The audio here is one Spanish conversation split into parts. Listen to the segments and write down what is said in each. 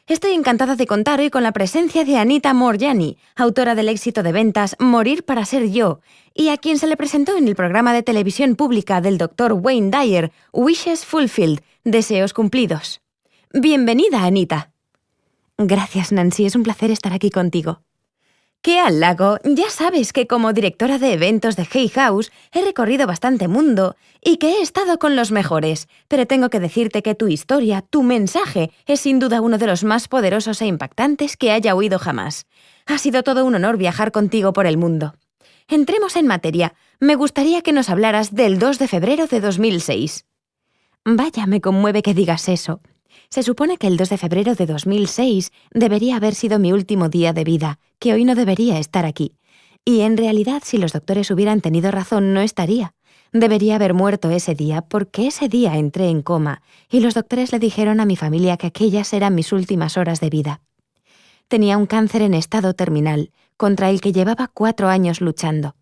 Estoy encantada de contar hoy con la presencia de Anita Moorjani, autora del éxito de ventas Morir para ser yo, y a quien se le presentó en el programa de televisión pública del Dr. Wayne Dyer, Wishes Fulfilled, Deseos cumplidos. Bienvenida, Anita. Gracias, Nancy, es un placer estar aquí contigo. ¡Qué halago! Ya sabes que como directora de eventos de Hay House he recorrido bastante mundo y que he estado con los mejores, pero tengo que decirte que tu historia, tu mensaje, es sin duda uno de los más poderosos e impactantes que haya oído jamás. Ha sido todo un honor viajar contigo por el mundo. Entremos en materia. Me gustaría que nos hablaras del 2 de febrero de 2006. Vaya, me conmueve que digas eso. Se supone que el 2 de febrero de 2006 debería haber sido mi último día de vida, que hoy no debería estar aquí. Y en realidad, si los doctores hubieran tenido razón, no estaría. Debería haber muerto ese día, porque ese día entré en coma, y los doctores le dijeron a mi familia que aquellas eran mis últimas horas de vida. Tenía un cáncer en estado terminal, contra el que llevaba 4 años luchando.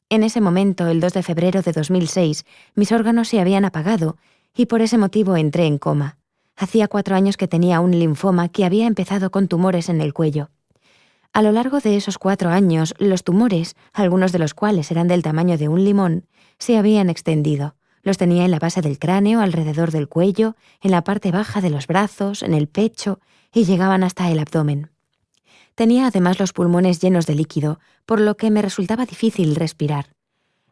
En ese momento, el 2 de febrero de 2006, mis órganos se habían apagado, y por ese motivo entré en coma. Hacía 4 años que tenía un linfoma que había empezado con tumores en el cuello. A lo largo de esos 4 años, los tumores, algunos de los cuales eran del tamaño de un limón, se habían extendido. Los tenía en la base del cráneo, alrededor del cuello, en la parte baja de los brazos, en el pecho, y llegaban hasta el abdomen. Tenía además los pulmones llenos de líquido, por lo que me resultaba difícil respirar.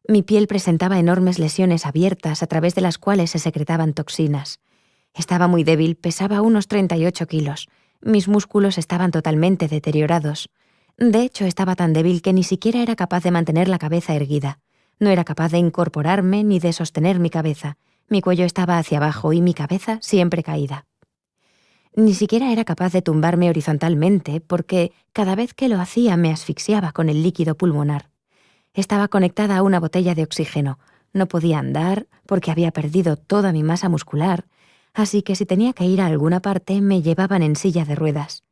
Mi piel presentaba enormes lesiones abiertas a través de las cuales se secretaban toxinas. Estaba muy débil, pesaba unos 38 kilos. Mis músculos estaban totalmente deteriorados. De hecho, estaba tan débil que ni siquiera era capaz de mantener la cabeza erguida. No era capaz de incorporarme ni de sostener mi cabeza. Mi cuello estaba hacia abajo y mi cabeza siempre caída. Ni siquiera era capaz de tumbarme horizontalmente porque cada vez que lo hacía me asfixiaba con el líquido pulmonar. Estaba conectada a una botella de oxígeno. No podía andar porque había perdido toda mi masa muscular, así que si tenía que ir a alguna parte me llevaban en silla de ruedas.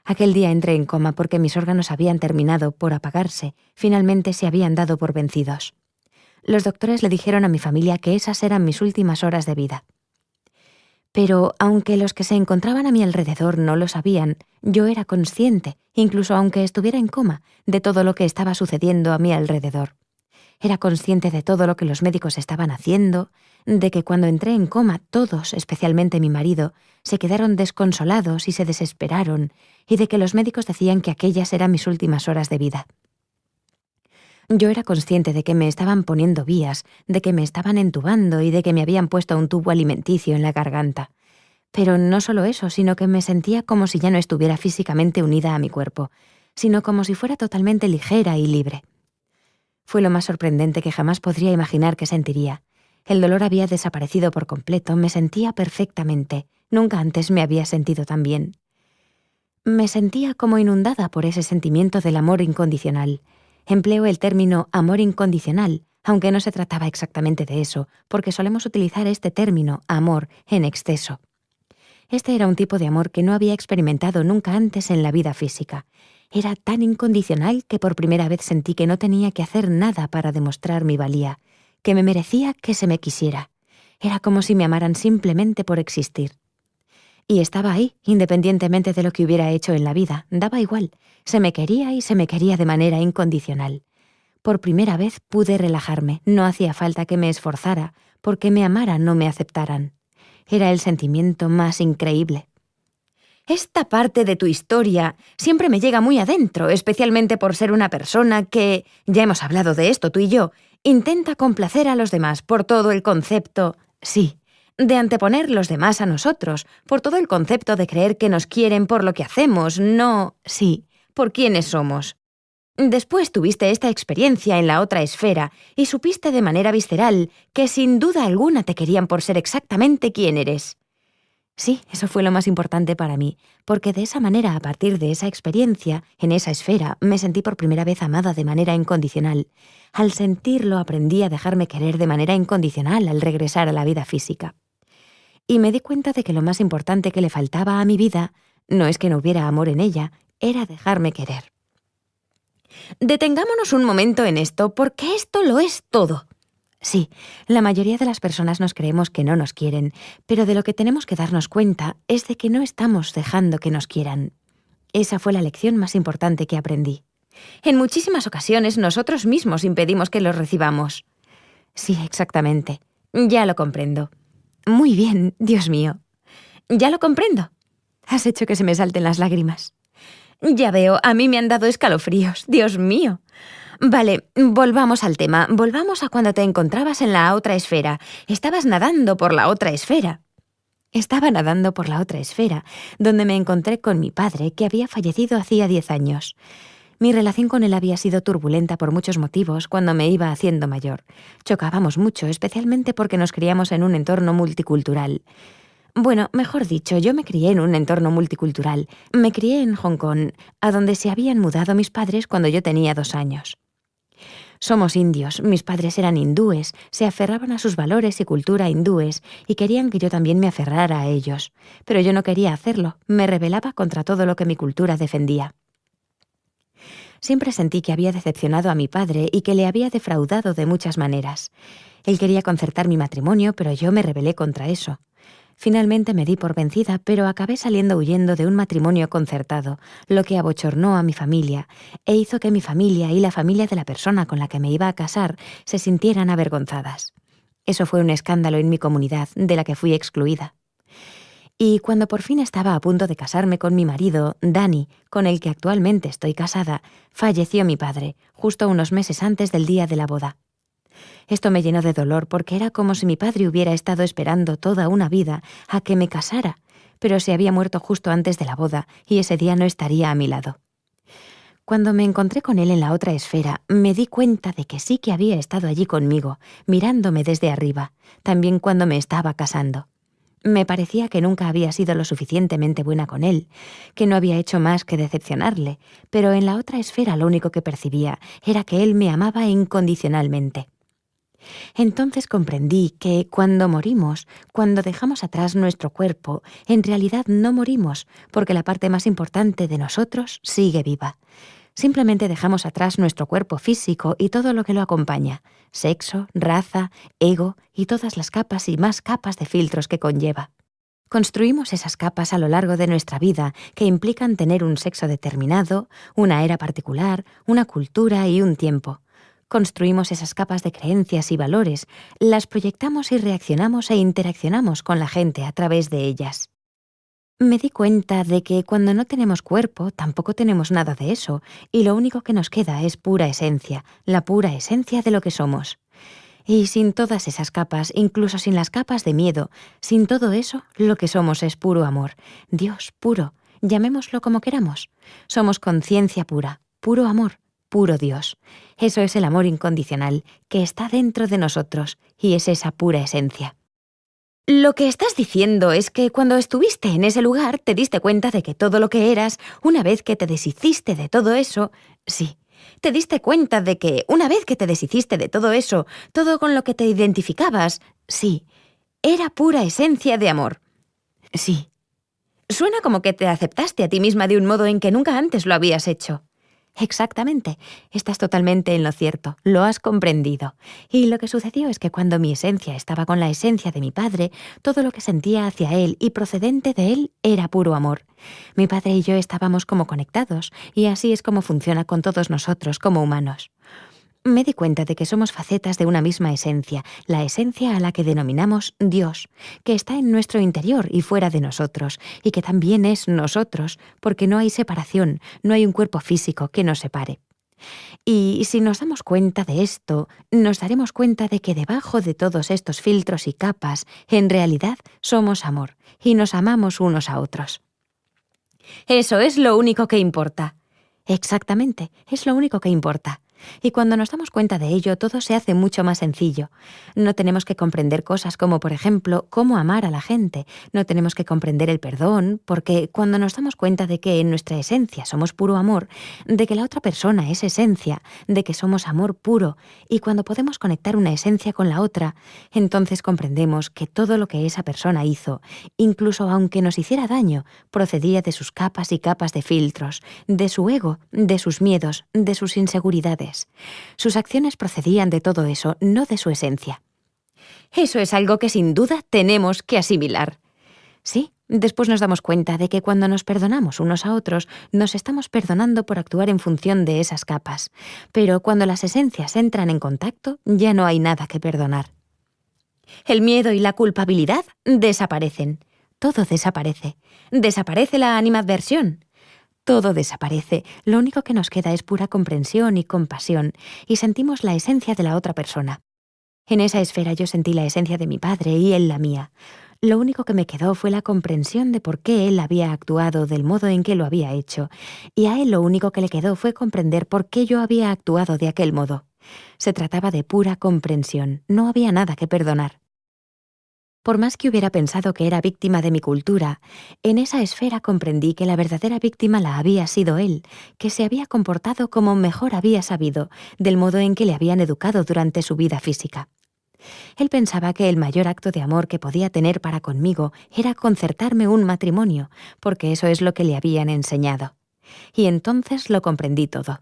Aquel día entré en coma porque mis órganos habían terminado por apagarse, finalmente se habían dado por vencidos. Los doctores le dijeron a mi familia que esas eran mis últimas horas de vida. Pero aunque los que se encontraban a mi alrededor no lo sabían, yo era consciente, incluso aunque estuviera en coma, de todo lo que estaba sucediendo a mi alrededor. Era consciente de todo lo que los médicos estaban haciendo, de que cuando entré en coma todos, especialmente mi marido, se quedaron desconsolados y se desesperaron, y de que los médicos decían que aquellas eran mis últimas horas de vida. Yo era consciente de que me estaban poniendo vías, de que me estaban entubando y de que me habían puesto un tubo alimenticio en la garganta. Pero no solo eso, sino que me sentía como si ya no estuviera físicamente unida a mi cuerpo, sino como si fuera totalmente ligera y libre. Fue lo más sorprendente que jamás podría imaginar que sentiría. El dolor había desaparecido por completo, me sentía perfectamente. Nunca antes me había sentido tan bien. Me sentía como inundada por ese sentimiento del amor incondicional. Empleo el término amor incondicional, aunque no se trataba exactamente de eso, porque solemos utilizar este término, amor, en exceso. Este era un tipo de amor que no había experimentado nunca antes en la vida física. Era tan incondicional que por primera vez sentí que no tenía que hacer nada para demostrar mi valía, que me merecía que se me quisiera. Era como si me amaran simplemente por existir. Y estaba ahí, independientemente de lo que hubiera hecho en la vida, daba igual. Se me quería y se me quería de manera incondicional. Por primera vez pude relajarme, no hacía falta que me esforzara, porque me amaran no me aceptaran. Era el sentimiento más increíble. Esta parte de tu historia siempre me llega muy adentro, especialmente por ser una persona que, ya hemos hablado de esto tú y yo, intenta complacer a los demás por todo el concepto, sí, de anteponer los demás a nosotros, por todo el concepto de creer que nos quieren por lo que hacemos, no, sí, por quienes somos. Después tuviste esta experiencia en la otra esfera y supiste de manera visceral que sin duda alguna te querían por ser exactamente quien eres. Sí, eso fue lo más importante para mí, porque de esa manera, a partir de esa experiencia, en esa esfera, me sentí por primera vez amada de manera incondicional. Al sentirlo, aprendí a dejarme querer de manera incondicional al regresar a la vida física. Y me di cuenta de que lo más importante que le faltaba a mi vida no es que no hubiera amor en ella, era dejarme querer. Detengámonos un momento en esto, porque esto lo es todo. Sí, la mayoría de las personas nos creemos que no nos quieren, pero de lo que tenemos que darnos cuenta es de que no estamos dejando que nos quieran. Esa fue la lección más importante que aprendí. En muchísimas ocasiones nosotros mismos impedimos que los recibamos. Sí, exactamente. Ya lo comprendo. Muy bien, Dios mío. Ya lo comprendo. Has hecho que se me salten las lágrimas. Ya veo, a mí me han dado escalofríos. Dios mío. Vale, volvamos al tema. Volvamos a cuando te encontrabas en la otra esfera. Estabas nadando por la otra esfera. Estaba nadando por la otra esfera, donde me encontré con mi padre, que había fallecido hacía 10 años. Mi relación con él había sido turbulenta por muchos motivos cuando me iba haciendo mayor. Chocábamos mucho, especialmente porque nos criamos en un entorno multicultural. Bueno, mejor dicho, yo me crié en un entorno multicultural. Me crié en Hong Kong, a donde se habían mudado mis padres cuando yo tenía 2 años. Somos indios, mis padres eran hindúes, se aferraban a sus valores y cultura hindúes y querían que yo también me aferrara a ellos. Pero yo no quería hacerlo, me rebelaba contra todo lo que mi cultura defendía. Siempre sentí que había decepcionado a mi padre y que le había defraudado de muchas maneras. Él quería concertar mi matrimonio, pero yo me rebelé contra eso. Finalmente me di por vencida, pero acabé saliendo huyendo de un matrimonio concertado, lo que abochornó a mi familia e hizo que mi familia y la familia de la persona con la que me iba a casar se sintieran avergonzadas. Eso fue un escándalo en mi comunidad, de la que fui excluida. Y cuando por fin estaba a punto de casarme con mi marido, Danny, con el que actualmente estoy casada, falleció mi padre, justo unos meses antes del día de la boda. Esto me llenó de dolor porque era como si mi padre hubiera estado esperando toda una vida a que me casara, pero se había muerto justo antes de la boda y ese día no estaría a mi lado. Cuando me encontré con él en la otra esfera, me di cuenta de que sí que había estado allí conmigo, mirándome desde arriba, también cuando me estaba casando. Me parecía que nunca había sido lo suficientemente buena con él, que no había hecho más que decepcionarle, pero en la otra esfera lo único que percibía era que él me amaba incondicionalmente. Entonces comprendí que cuando morimos, cuando dejamos atrás nuestro cuerpo, en realidad no morimos, porque la parte más importante de nosotros sigue viva. Simplemente dejamos atrás nuestro cuerpo físico y todo lo que lo acompaña: sexo, raza, ego y todas las capas y más capas de filtros que conlleva. Construimos esas capas a lo largo de nuestra vida que implican tener un sexo determinado, una era particular, una cultura y un tiempo. Construimos esas capas de creencias y valores, las proyectamos y reaccionamos e interaccionamos con la gente a través de ellas. Me di cuenta de que cuando no tenemos cuerpo, tampoco tenemos nada de eso, y lo único que nos queda es pura esencia, la pura esencia de lo que somos. Y sin todas esas capas, incluso sin las capas de miedo, sin todo eso, lo que somos es puro amor, Dios puro, llamémoslo como queramos. Somos conciencia pura, puro amor, puro Dios. Eso es el amor incondicional, que está dentro de nosotros, y es esa pura esencia. Lo que estás diciendo es que cuando estuviste en ese lugar te diste cuenta de que todo lo que eras, una vez que te deshiciste de todo eso, sí, te diste cuenta de que una vez que te deshiciste de todo eso, todo con lo que te identificabas, sí, era pura esencia de amor. Sí. Suena como que te aceptaste a ti misma de un modo en que nunca antes lo habías hecho. Exactamente, estás totalmente en lo cierto, lo has comprendido. Y lo que sucedió es que cuando mi esencia estaba con la esencia de mi padre, todo lo que sentía hacia él y procedente de él era puro amor. Mi padre y yo estábamos como conectados, y así es como funciona con todos nosotros como humanos. Me di cuenta de que somos facetas de una misma esencia, la esencia a la que denominamos Dios, que está en nuestro interior y fuera de nosotros, y que también es nosotros, porque no hay separación, no hay un cuerpo físico que nos separe. Y si nos damos cuenta de esto, nos daremos cuenta de que debajo de todos estos filtros y capas, en realidad somos amor, y nos amamos unos a otros. Eso es lo único que importa. Exactamente, es lo único que importa. Y cuando nos damos cuenta de ello, todo se hace mucho más sencillo. No tenemos que comprender cosas como, por ejemplo, cómo amar a la gente. No tenemos que comprender el perdón, porque cuando nos damos cuenta de que en nuestra esencia somos puro amor, de que la otra persona es esencia, de que somos amor puro, y cuando podemos conectar una esencia con la otra, entonces comprendemos que todo lo que esa persona hizo, incluso aunque nos hiciera daño, procedía de sus capas y capas de filtros, de su ego, de sus miedos, de sus inseguridades. es. Sus acciones procedían de todo eso, no de su esencia. Eso es algo que sin duda tenemos que asimilar. Sí, después nos damos cuenta de que cuando nos perdonamos unos a otros, nos estamos perdonando por actuar en función de esas capas. Pero cuando las esencias entran en contacto, ya no hay nada que perdonar. El miedo y la culpabilidad desaparecen. Todo desaparece. Desaparece la animadversión. Todo desaparece. Lo único que nos queda es pura comprensión y compasión, y sentimos la esencia de la otra persona. En esa esfera yo sentí la esencia de mi padre y él la mía. Lo único que me quedó fue la comprensión de por qué él había actuado del modo en que lo había hecho, y a él lo único que le quedó fue comprender por qué yo había actuado de aquel modo. Se trataba de pura comprensión, no había nada que perdonar. Por más que hubiera pensado que era víctima de mi cultura, en esa esfera comprendí que la verdadera víctima la había sido él, que se había comportado como mejor había sabido, del modo en que le habían educado durante su vida física. Él pensaba que el mayor acto de amor que podía tener para conmigo era concertarme un matrimonio, porque eso es lo que le habían enseñado. Y entonces lo comprendí todo.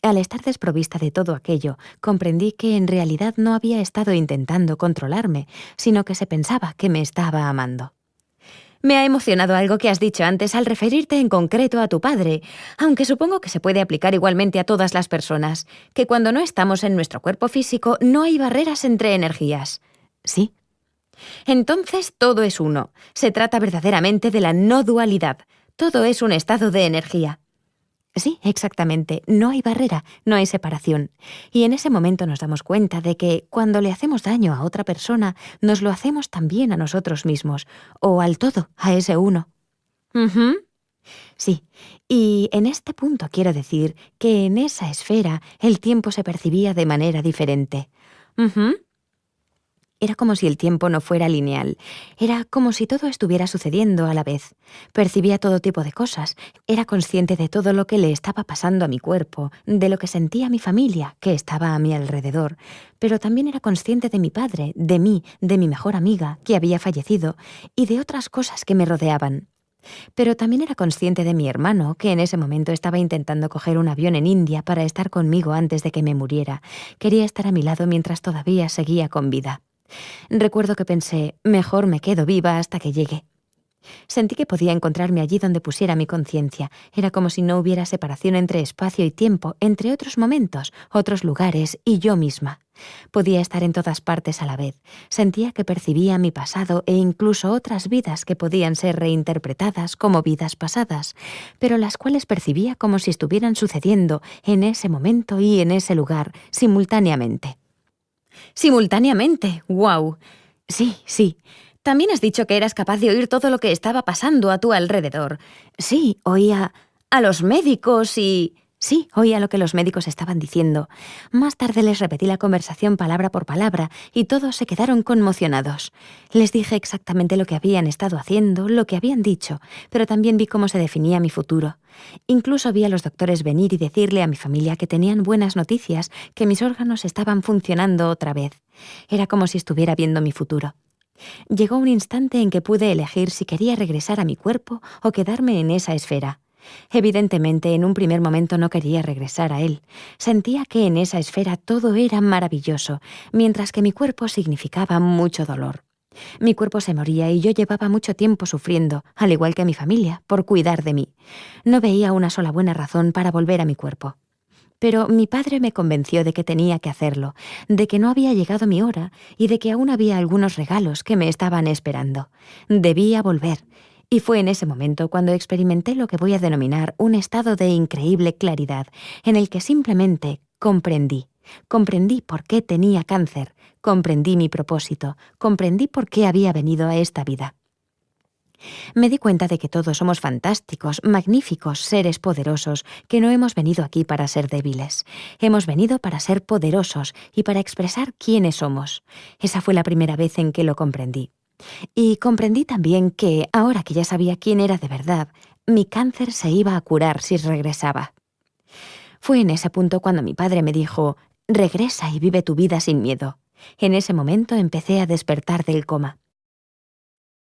Al estar desprovista de todo aquello, comprendí que en realidad no había estado intentando controlarme, sino que se pensaba que me estaba amando. Me ha emocionado algo que has dicho antes al referirte en concreto a tu padre, aunque supongo que se puede aplicar igualmente a todas las personas, que cuando no estamos en nuestro cuerpo físico no hay barreras entre energías. ¿Sí? Entonces todo es uno. Se trata verdaderamente de la no dualidad. Todo es un estado de energía. Sí, exactamente. No hay barrera, no hay separación. Y en ese momento nos damos cuenta de que cuando le hacemos daño a otra persona, nos lo hacemos también a nosotros mismos, o al todo, a ese uno. Ujú. Sí, y en este punto quiero decir que en esa esfera el tiempo se percibía de manera diferente. Ujú. Era como si el tiempo no fuera lineal. Era como si todo estuviera sucediendo a la vez. Percibía todo tipo de cosas. Era consciente de todo lo que le estaba pasando a mi cuerpo, de lo que sentía mi familia, que estaba a mi alrededor. Pero también era consciente de mi padre, de mí, de mi mejor amiga, que había fallecido, y de otras cosas que me rodeaban. Pero también era consciente de mi hermano, que en ese momento estaba intentando coger un avión en India para estar conmigo antes de que me muriera. Quería estar a mi lado mientras todavía seguía con vida. Recuerdo que pensé, mejor me quedo viva hasta que llegue. Sentí que podía encontrarme allí donde pusiera mi conciencia. Era como si no hubiera separación entre espacio y tiempo, entre otros momentos, otros lugares y yo misma. Podía estar en todas partes a la vez. Sentía que percibía mi pasado e incluso otras vidas que podían ser reinterpretadas como vidas pasadas, pero las cuales percibía como si estuvieran sucediendo en ese momento y en ese lugar, simultáneamente. Simultáneamente, ¡guau! Sí, sí. También has dicho que eras capaz de oír todo lo que estaba pasando a tu alrededor. Sí, oía a los médicos y... Sí, oía lo que los médicos estaban diciendo. Más tarde les repetí la conversación palabra por palabra y todos se quedaron conmocionados. Les dije exactamente lo que habían estado haciendo, lo que habían dicho, pero también vi cómo se definía mi futuro. Incluso vi a los doctores venir y decirle a mi familia que tenían buenas noticias, que mis órganos estaban funcionando otra vez. Era como si estuviera viendo mi futuro. Llegó un instante en que pude elegir si quería regresar a mi cuerpo o quedarme en esa esfera. Evidentemente, en un primer momento no quería regresar a él. Sentía que en esa esfera todo era maravilloso, mientras que mi cuerpo significaba mucho dolor. Mi cuerpo se moría y yo llevaba mucho tiempo sufriendo, al igual que mi familia, por cuidar de mí. No veía una sola buena razón para volver a mi cuerpo. Pero mi padre me convenció de que tenía que hacerlo, de que no había llegado mi hora y de que aún había algunos regalos que me estaban esperando. Debía volver. Y fue en ese momento cuando experimenté lo que voy a denominar un estado de increíble claridad, en el que simplemente comprendí. Comprendí por qué tenía cáncer, comprendí mi propósito, comprendí por qué había venido a esta vida. Me di cuenta de que todos somos fantásticos, magníficos seres poderosos, que no hemos venido aquí para ser débiles. Hemos venido para ser poderosos y para expresar quiénes somos. Esa fue la primera vez en que lo comprendí. Y comprendí también que, ahora que ya sabía quién era de verdad, mi cáncer se iba a curar si regresaba. Fue en ese punto cuando mi padre me dijo, «Regresa y vive tu vida sin miedo». En ese momento empecé a despertar del coma.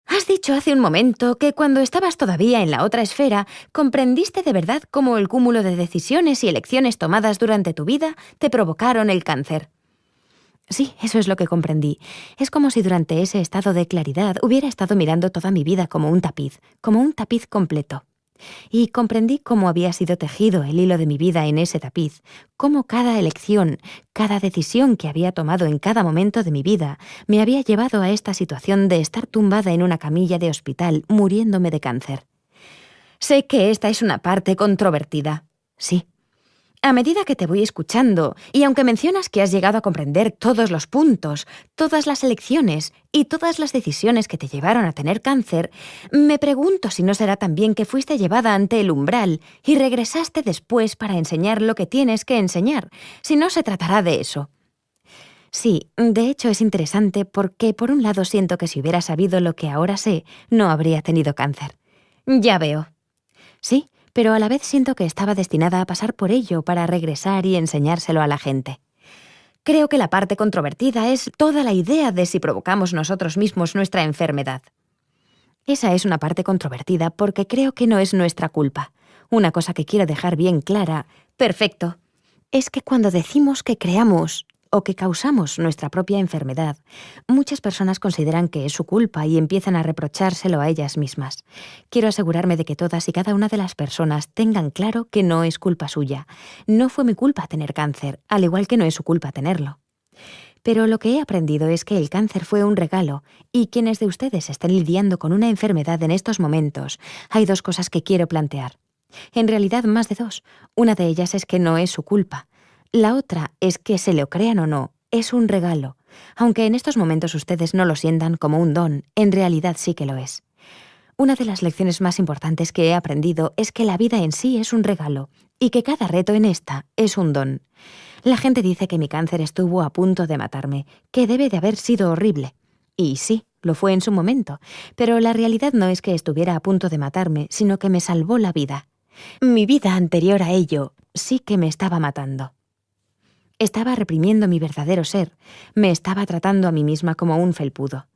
Has dicho hace un momento que cuando estabas todavía en la otra esfera, comprendiste de verdad cómo el cúmulo de decisiones y elecciones tomadas durante tu vida te provocaron el cáncer. Sí, eso es lo que comprendí. Es como si durante ese estado de claridad hubiera estado mirando toda mi vida como un tapiz completo. Y comprendí cómo había sido tejido el hilo de mi vida en ese tapiz, cómo cada elección, cada decisión que había tomado en cada momento de mi vida me había llevado a esta situación de estar tumbada en una camilla de hospital muriéndome de cáncer. Sé que esta es una parte controvertida. Sí. A medida que te voy escuchando, y aunque mencionas que has llegado a comprender todos los puntos, todas las elecciones y todas las decisiones que te llevaron a tener cáncer, me pregunto si no será también que fuiste llevada ante el umbral y regresaste después para enseñar lo que tienes que enseñar, si no se tratará de eso. Sí, de hecho es interesante porque por un lado siento que si hubiera sabido lo que ahora sé, no habría tenido cáncer. Ya veo. Sí, pero a la vez siento que estaba destinada a pasar por ello para regresar y enseñárselo a la gente. Creo que la parte controvertida es toda la idea de si provocamos nosotros mismos nuestra enfermedad. Esa es una parte controvertida porque creo que no es nuestra culpa. Una cosa que quiero dejar bien clara, perfecto, es que cuando decimos que creamos o que causamos nuestra propia enfermedad, muchas personas consideran que es su culpa y empiezan a reprochárselo a ellas mismas. Quiero asegurarme de que todas y cada una de las personas tengan claro que no es culpa suya. No fue mi culpa tener cáncer, al igual que no es su culpa tenerlo. Pero lo que he aprendido es que el cáncer fue un regalo, y quienes de ustedes estén lidiando con una enfermedad en estos momentos, hay dos cosas que quiero plantear. En realidad, más de dos. Una de ellas es que no es su culpa. La otra es que, se lo crean o no, es un regalo. Aunque en estos momentos ustedes no lo sientan como un don, en realidad sí que lo es. Una de las lecciones más importantes que he aprendido es que la vida en sí es un regalo y que cada reto en esta es un don. La gente dice que mi cáncer estuvo a punto de matarme, que debe de haber sido horrible. Y sí, lo fue en su momento, pero la realidad no es que estuviera a punto de matarme, sino que me salvó la vida. Mi vida anterior a ello sí que me estaba matando. Estaba reprimiendo mi verdadero ser, me estaba tratando a mí misma como un felpudo.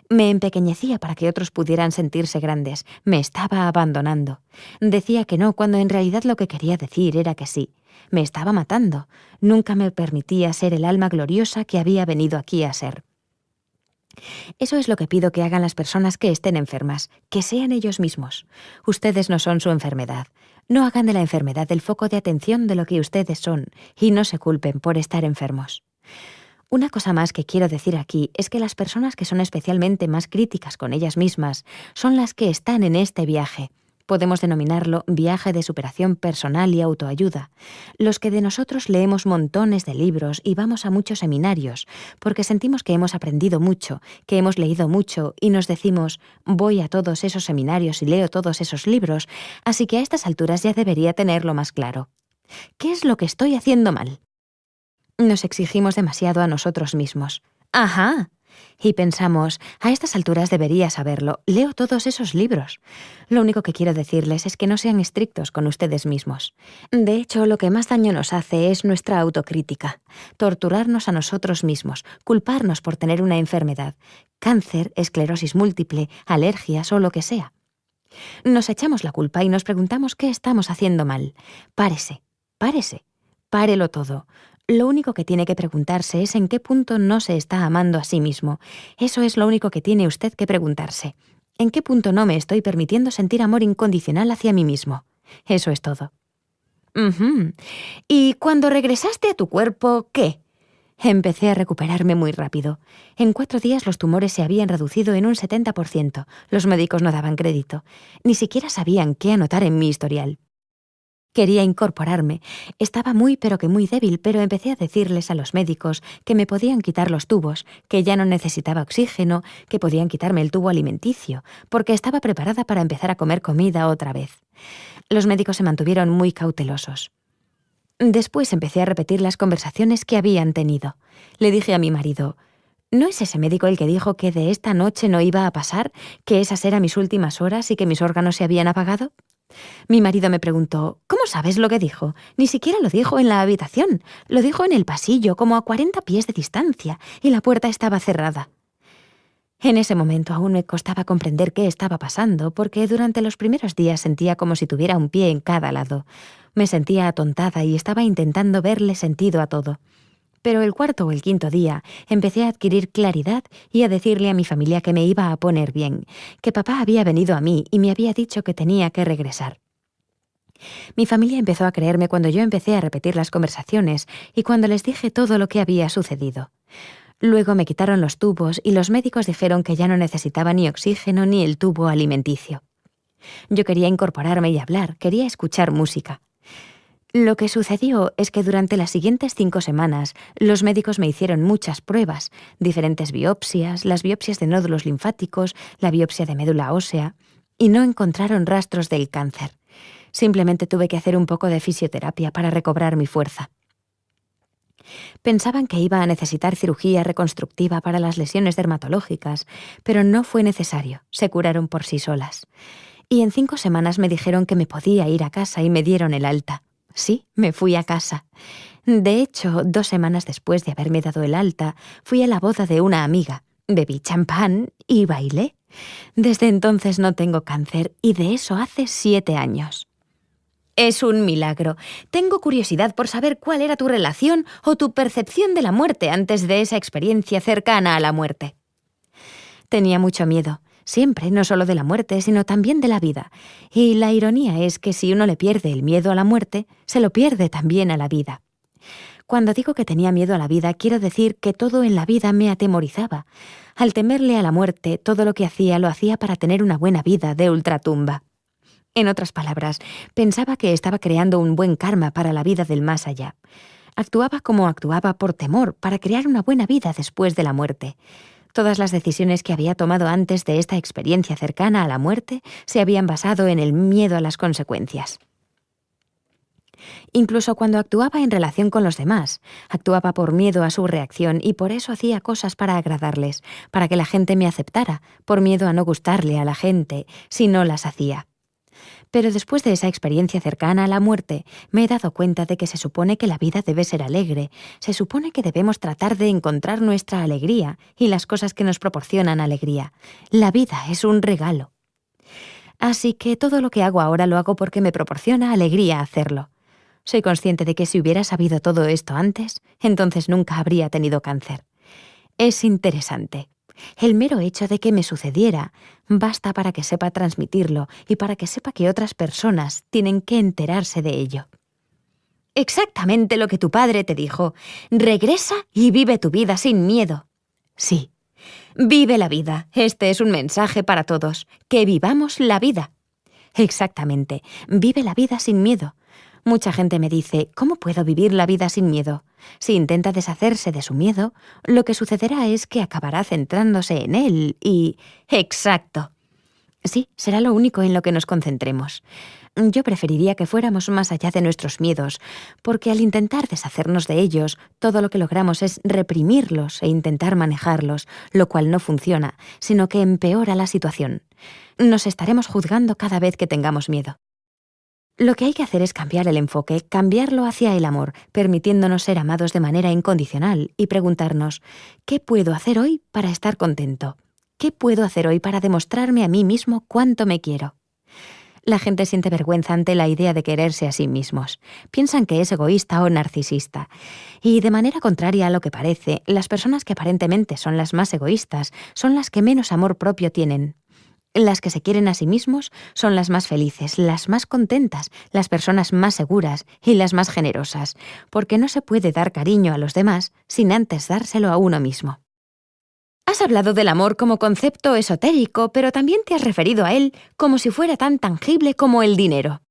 Me empequeñecía para que otros pudieran sentirse grandes, me estaba abandonando. Decía que no, cuando en realidad lo que quería decir era que sí. Me estaba matando, nunca me permitía ser el alma gloriosa que había venido aquí a ser. Eso es lo que pido que hagan las personas que estén enfermas, que sean ellos mismos. Ustedes no son su enfermedad. No hagan de la enfermedad el foco de atención de lo que ustedes son y no se culpen por estar enfermos. Una cosa más que quiero decir aquí es que las personas que son especialmente más críticas con ellas mismas son las que están en este viaje. Podemos denominarlo viaje de superación personal y autoayuda. Los que de nosotros leemos montones de libros y vamos a muchos seminarios, porque sentimos que hemos aprendido mucho, que hemos leído mucho y nos decimos, voy a todos esos seminarios y leo todos esos libros, así que a estas alturas ya debería tenerlo más claro. ¿Qué es lo que estoy haciendo mal? Nos exigimos demasiado a nosotros mismos. ¡Ajá! Y pensamos, a estas alturas debería saberlo, leo todos esos libros. Lo único que quiero decirles es que no sean estrictos con ustedes mismos. De hecho, lo que más daño nos hace es nuestra autocrítica. Torturarnos a nosotros mismos, culparnos por tener una enfermedad, cáncer, esclerosis múltiple, alergias o lo que sea. Nos echamos la culpa y nos preguntamos qué estamos haciendo mal. Párese, párelo todo. Lo único que tiene que preguntarse es en qué punto no se está amando a sí mismo. Eso es lo único que tiene usted que preguntarse. ¿En qué punto no me estoy permitiendo sentir amor incondicional hacia mí mismo? Eso es todo. ¿Y cuando regresaste a tu cuerpo, qué? Empecé a recuperarme muy rápido. En 4 días los tumores se habían reducido en un 70%. Los médicos no daban crédito. Ni siquiera sabían qué anotar en mi historial. Quería incorporarme. Estaba muy débil, pero empecé a decirles a los médicos que me podían quitar los tubos, que ya no necesitaba oxígeno, que podían quitarme el tubo alimenticio, porque estaba preparada para empezar a comer comida otra vez. Los médicos se mantuvieron muy cautelosos. Después empecé a repetir las conversaciones que habían tenido. Le dije a mi marido, ¿no es ese médico el que dijo que de esta noche no iba a pasar, que esas eran mis últimas horas y que mis órganos se habían apagado? Mi marido me preguntó, ¿cómo sabes lo que dijo? Ni siquiera lo dijo en la habitación, lo dijo en el pasillo, como a 40 pies de distancia, y la puerta estaba cerrada. En ese momento aún me costaba comprender qué estaba pasando, porque durante los primeros días sentía como si tuviera un pie en cada lado. Me sentía atontada y estaba intentando verle sentido a todo. Pero el cuarto o el quinto día empecé a adquirir claridad y a decirle a mi familia que me iba a poner bien, que papá había venido a mí y me había dicho que tenía que regresar. Mi familia empezó a creerme cuando yo empecé a repetir las conversaciones y cuando les dije todo lo que había sucedido. Luego me quitaron los tubos y los médicos dijeron que ya no necesitaba ni oxígeno ni el tubo alimenticio. Yo quería incorporarme y hablar, quería escuchar música. Lo que sucedió es que durante las siguientes 5 semanas los médicos me hicieron muchas pruebas, diferentes biopsias, las biopsias de nódulos linfáticos, la biopsia de médula ósea, y no encontraron rastros del cáncer. Simplemente tuve que hacer un poco de fisioterapia para recobrar mi fuerza. Pensaban que iba a necesitar cirugía reconstructiva para las lesiones dermatológicas, pero no fue necesario, se curaron por sí solas. Y en 5 semanas me dijeron que me podía ir a casa y me dieron el alta. Sí, me fui a casa. De hecho, 2 semanas después de haberme dado el alta, fui a la boda de una amiga, bebí champán y bailé. Desde entonces no tengo cáncer y de eso hace 7 años. Es un milagro. Tengo curiosidad por saber cuál era tu relación o tu percepción de la muerte antes de esa experiencia cercana a la muerte. Tenía mucho miedo, siempre, no solo de la muerte, sino también de la vida. Y la ironía es que si uno le pierde el miedo a la muerte, se lo pierde también a la vida. Cuando digo que tenía miedo a la vida, quiero decir que todo en la vida me atemorizaba. Al temerle a la muerte, todo lo que hacía lo hacía para tener una buena vida de ultratumba. En otras palabras, pensaba que estaba creando un buen karma para la vida del más allá. Actuaba como actuaba por temor, para crear una buena vida después de la muerte. Todas las decisiones que había tomado antes de esta experiencia cercana a la muerte se habían basado en el miedo a las consecuencias. Incluso cuando actuaba en relación con los demás, actuaba por miedo a su reacción y por eso hacía cosas para agradarles, para que la gente me aceptara, por miedo a no gustarle a la gente si no las hacía. Pero después de esa experiencia cercana a la muerte, me he dado cuenta de que se supone que la vida debe ser alegre, se supone que debemos tratar de encontrar nuestra alegría y las cosas que nos proporcionan alegría. La vida es un regalo. Así que todo lo que hago ahora lo hago porque me proporciona alegría hacerlo. Soy consciente de que si hubiera sabido todo esto antes, entonces nunca habría tenido cáncer. Es interesante. El mero hecho de que me sucediera basta para que sepa transmitirlo y para que sepa que otras personas tienen que enterarse de ello. Exactamente lo que tu padre te dijo. Regresa y vive tu vida sin miedo. Sí, vive la vida. Este es un mensaje para todos. Que vivamos la vida. Exactamente, vive la vida sin miedo. Mucha gente me dice, ¿cómo puedo vivir la vida sin miedo? Si intenta deshacerse de su miedo, lo que sucederá es que acabará centrándose en él y... ¡Exacto! Sí, será lo único en lo que nos concentremos. Yo preferiría que fuéramos más allá de nuestros miedos, porque al intentar deshacernos de ellos, todo lo que logramos es reprimirlos e intentar manejarlos, lo cual no funciona, sino que empeora la situación. Nos estaremos juzgando cada vez que tengamos miedo. Lo que hay que hacer es cambiar el enfoque, cambiarlo hacia el amor, permitiéndonos ser amados de manera incondicional y preguntarnos, ¿qué puedo hacer hoy para estar contento? ¿Qué puedo hacer hoy para demostrarme a mí mismo cuánto me quiero? La gente siente vergüenza ante la idea de quererse a sí mismos. Piensan que es egoísta o narcisista. Y de manera contraria a lo que parece, las personas que aparentemente son las más egoístas son las que menos amor propio tienen. Las que se quieren a sí mismos son las más felices, las más contentas, las personas más seguras y las más generosas, porque no se puede dar cariño a los demás sin antes dárselo a uno mismo. Has hablado del amor como concepto esotérico, pero también te has referido a él como si fuera tan tangible como el dinero.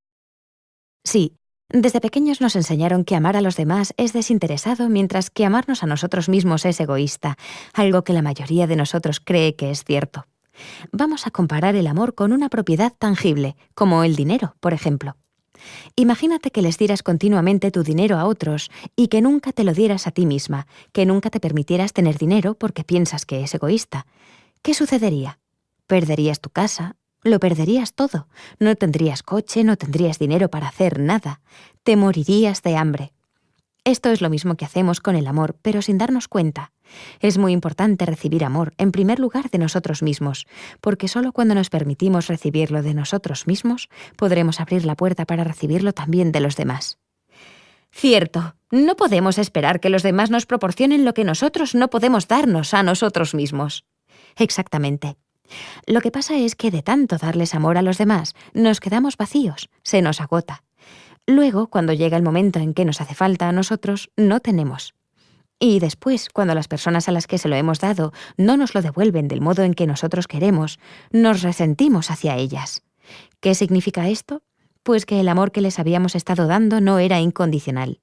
Sí, desde pequeños nos enseñaron que amar a los demás es desinteresado, mientras que amarnos a nosotros mismos es egoísta, algo que la mayoría de nosotros cree que es cierto. Vamos a comparar el amor con una propiedad tangible, como el dinero, por ejemplo. Imagínate que les dieras continuamente tu dinero a otros y que nunca te lo dieras a ti misma, que nunca te permitieras tener dinero porque piensas que es egoísta. ¿Qué sucedería? Perderías tu casa, lo perderías todo. No tendrías coche, no tendrías dinero para hacer nada. Te morirías de hambre. Esto es lo mismo que hacemos con el amor, pero sin darnos cuenta. Es muy importante recibir amor, en primer lugar, de nosotros mismos, porque solo cuando nos permitimos recibirlo de nosotros mismos, podremos abrir la puerta para recibirlo también de los demás. Cierto, no podemos esperar que los demás nos proporcionen lo que nosotros no podemos darnos a nosotros mismos. Exactamente. Lo que pasa es que de tanto darles amor a los demás, nos quedamos vacíos, se nos agota. Luego, cuando llega el momento en que nos hace falta a nosotros, no tenemos. Y después, cuando las personas a las que se lo hemos dado no nos lo devuelven del modo en que nosotros queremos, nos resentimos hacia ellas. ¿Qué significa esto? Pues que el amor que les habíamos estado dando no era incondicional.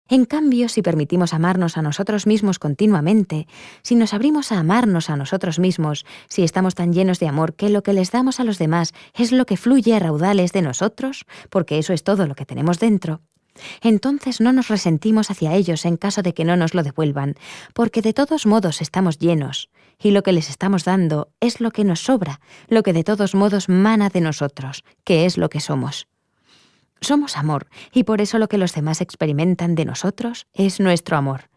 En cambio, si permitimos amarnos a nosotros mismos continuamente, si nos abrimos a amarnos a nosotros mismos, si estamos tan llenos de amor que lo que les damos a los demás es lo que fluye a raudales de nosotros, porque eso es todo lo que tenemos dentro, entonces no nos resentimos hacia ellos en caso de que no nos lo devuelvan, porque de todos modos estamos llenos, y lo que les estamos dando es lo que nos sobra, lo que de todos modos mana de nosotros, que es lo que somos. Somos amor, y por eso lo que los demás experimentan de nosotros es nuestro amor.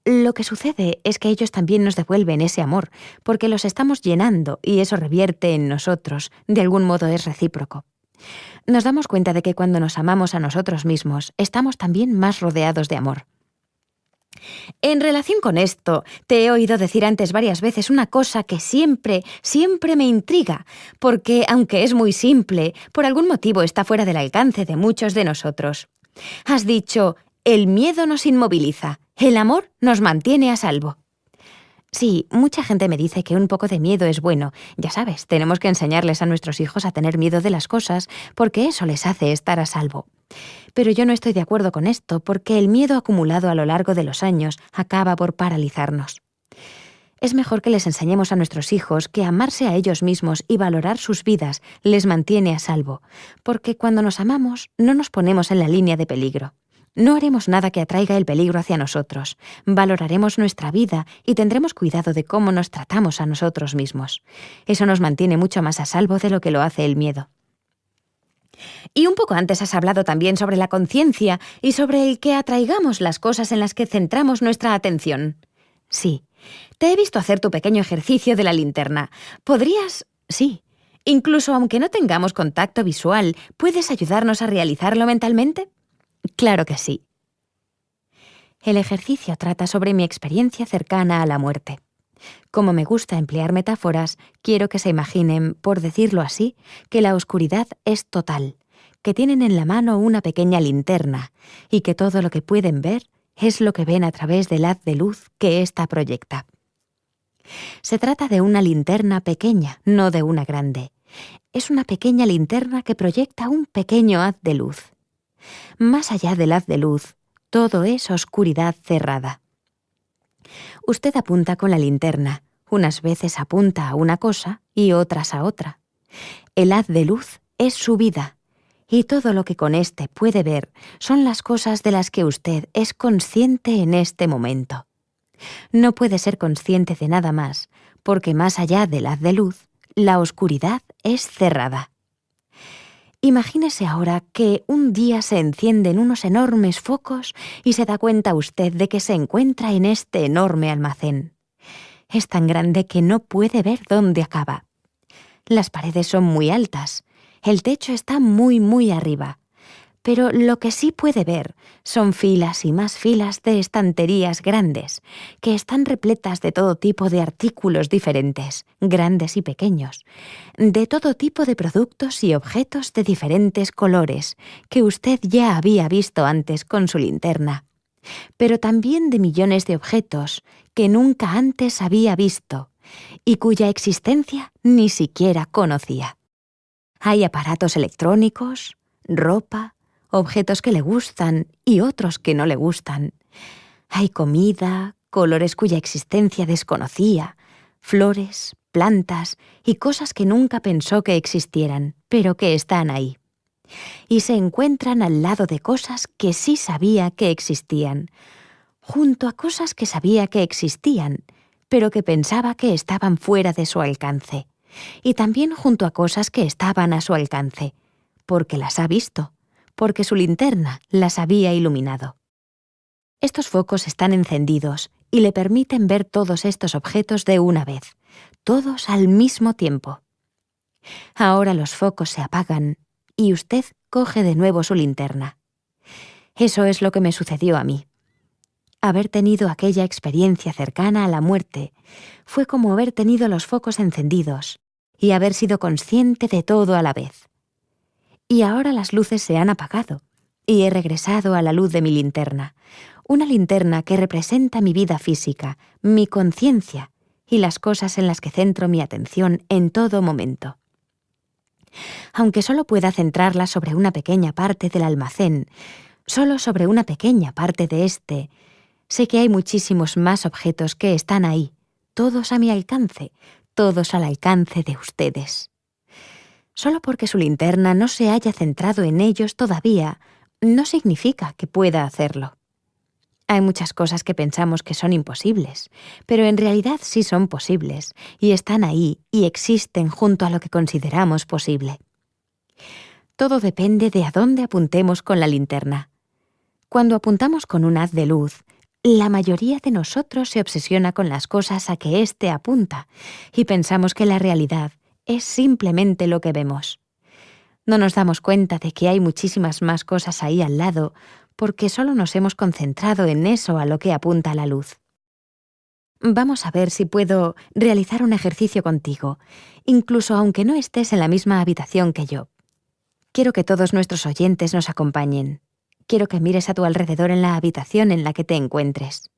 Lo que sucede es que ellos también nos devuelven ese amor, porque los estamos llenando y eso revierte en nosotros, de algún modo es recíproco. Nos damos cuenta de que cuando nos amamos a nosotros mismos, estamos también más rodeados de amor. En relación con esto, te he oído decir antes varias veces una cosa que siempre me intriga, porque, aunque es muy simple, por algún motivo está fuera del alcance de muchos de nosotros. Has dicho, el miedo nos inmoviliza, el amor nos mantiene a salvo. Sí, mucha gente me dice que un poco de miedo es bueno. Ya sabes, tenemos que enseñarles a nuestros hijos a tener miedo de las cosas, porque eso les hace estar a salvo. Pero yo no estoy de acuerdo con esto, porque el miedo acumulado a lo largo de los años acaba por paralizarnos. Es mejor que les enseñemos a nuestros hijos que amarse a ellos mismos y valorar sus vidas les mantiene a salvo, porque cuando nos amamos no nos ponemos en la línea de peligro. No haremos nada que atraiga el peligro hacia nosotros. Valoraremos nuestra vida y tendremos cuidado de cómo nos tratamos a nosotros mismos. Eso nos mantiene mucho más a salvo de lo que lo hace el miedo. Y un poco antes has hablado también sobre la conciencia y sobre el que atraigamos las cosas en las que centramos nuestra atención. Sí, te he visto hacer tu pequeño ejercicio de la linterna. ¿Podrías? Sí. Incluso aunque no tengamos contacto visual, ¿puedes ayudarnos a realizarlo mentalmente? Claro que sí. El ejercicio trata sobre mi experiencia cercana a la muerte. Como me gusta emplear metáforas, quiero que se imaginen, por decirlo así, que la oscuridad es total, que tienen en la mano una pequeña linterna y que todo lo que pueden ver es lo que ven a través del haz de luz que ésta proyecta. Se trata de una linterna pequeña, no de una grande. Es una pequeña linterna que proyecta un pequeño haz de luz. Más allá del haz de luz, todo es oscuridad cerrada. Usted apunta con la linterna, unas veces apunta a una cosa y otras a otra. El haz de luz es su vida, y todo lo que con éste puede ver son las cosas de las que usted es consciente en este momento. No puede ser consciente de nada más, porque más allá del haz de luz, la oscuridad es cerrada. Imagínese ahora que un día se encienden unos enormes focos y se da cuenta usted de que se encuentra en este enorme almacén. Es tan grande que no puede ver dónde acaba. Las paredes son muy altas, el techo está muy arriba, pero lo que sí puede ver son filas y más filas de estanterías grandes, que están repletas de todo tipo de artículos diferentes, grandes y pequeños, de todo tipo de productos y objetos de diferentes colores, que usted ya había visto antes con su linterna, pero también de millones de objetos que nunca antes había visto y cuya existencia ni siquiera conocía. Hay aparatos electrónicos, ropa, objetos que le gustan y otros que no le gustan. Hay comida, colores cuya existencia desconocía, flores, plantas y cosas que nunca pensó que existieran, pero que están ahí. Y se encuentran al lado de cosas que sí sabía que existían, junto a cosas que sabía que existían, pero que pensaba que estaban fuera de su alcance, y también junto a cosas que estaban a su alcance, porque las ha visto, porque su linterna las había iluminado. Estos focos están encendidos y le permiten ver todos estos objetos de una vez, todos al mismo tiempo. Ahora los focos se apagan y usted coge de nuevo su linterna. Eso es lo que me sucedió a mí. Haber tenido aquella experiencia cercana a la muerte fue como haber tenido los focos encendidos y haber sido consciente de todo a la vez. Y ahora las luces se han apagado y he regresado a la luz de mi linterna, una linterna que representa mi vida física, mi conciencia y las cosas en las que centro mi atención en todo momento. Aunque solo pueda centrarla sobre una pequeña parte del almacén, solo sobre una pequeña parte de este, sé que hay muchísimos más objetos que están ahí, todos a mi alcance, todos al alcance de ustedes. Solo porque su linterna no se haya centrado en ellos todavía, no significa que pueda hacerlo. Hay muchas cosas que pensamos que son imposibles, pero en realidad sí son posibles, y están ahí y existen junto a lo que consideramos posible. Todo depende de a dónde apuntemos con la linterna. Cuando apuntamos con un haz de luz, la mayoría de nosotros se obsesiona con las cosas a que éste apunta y pensamos que la realidad es simplemente lo que vemos. No nos damos cuenta de que hay muchísimas más cosas ahí al lado porque solo nos hemos concentrado en eso a lo que apunta la luz. Vamos a ver si puedo realizar un ejercicio contigo, incluso aunque no estés en la misma habitación que yo. Quiero que todos nuestros oyentes nos acompañen. Quiero que mires a tu alrededor en la habitación en la que te encuentres.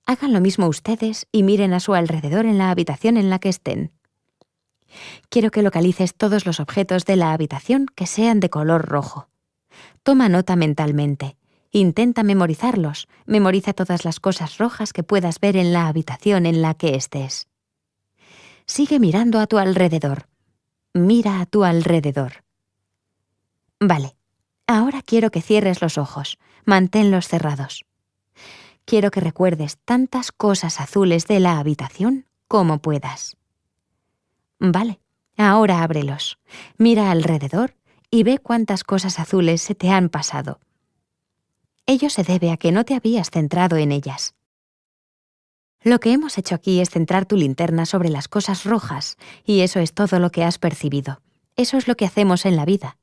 Hagan lo mismo ustedes y miren a su alrededor en la habitación en la que estén. Quiero que localices todos los objetos de la habitación que sean de color rojo. Toma nota mentalmente. Intenta memorizarlos. Memoriza todas las cosas rojas que puedas ver en la habitación en la que estés. Sigue mirando a tu alrededor. Mira a tu alrededor. Vale. Ahora quiero que cierres los ojos. Manténlos cerrados. Quiero que recuerdes tantas cosas azules de la habitación como puedas. Vale. Ahora ábrelos. Mira alrededor y ve cuántas cosas azules se te han pasado. Ello se debe a que no te habías centrado en ellas. Lo que hemos hecho aquí es centrar tu linterna sobre las cosas rojas, y eso es todo lo que has percibido. Eso es lo que hacemos en la vida.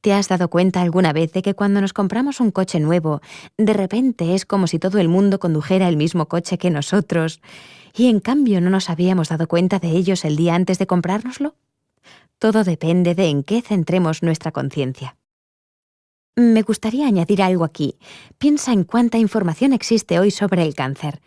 ¿Te has dado cuenta alguna vez de que cuando nos compramos un coche nuevo, de repente es como si todo el mundo condujera el mismo coche que nosotros, y en cambio no nos habíamos dado cuenta de ellos el día antes de comprárnoslo? Todo depende de en qué centremos nuestra conciencia. Me gustaría añadir algo aquí. Piensa en cuánta información existe hoy sobre el cáncer.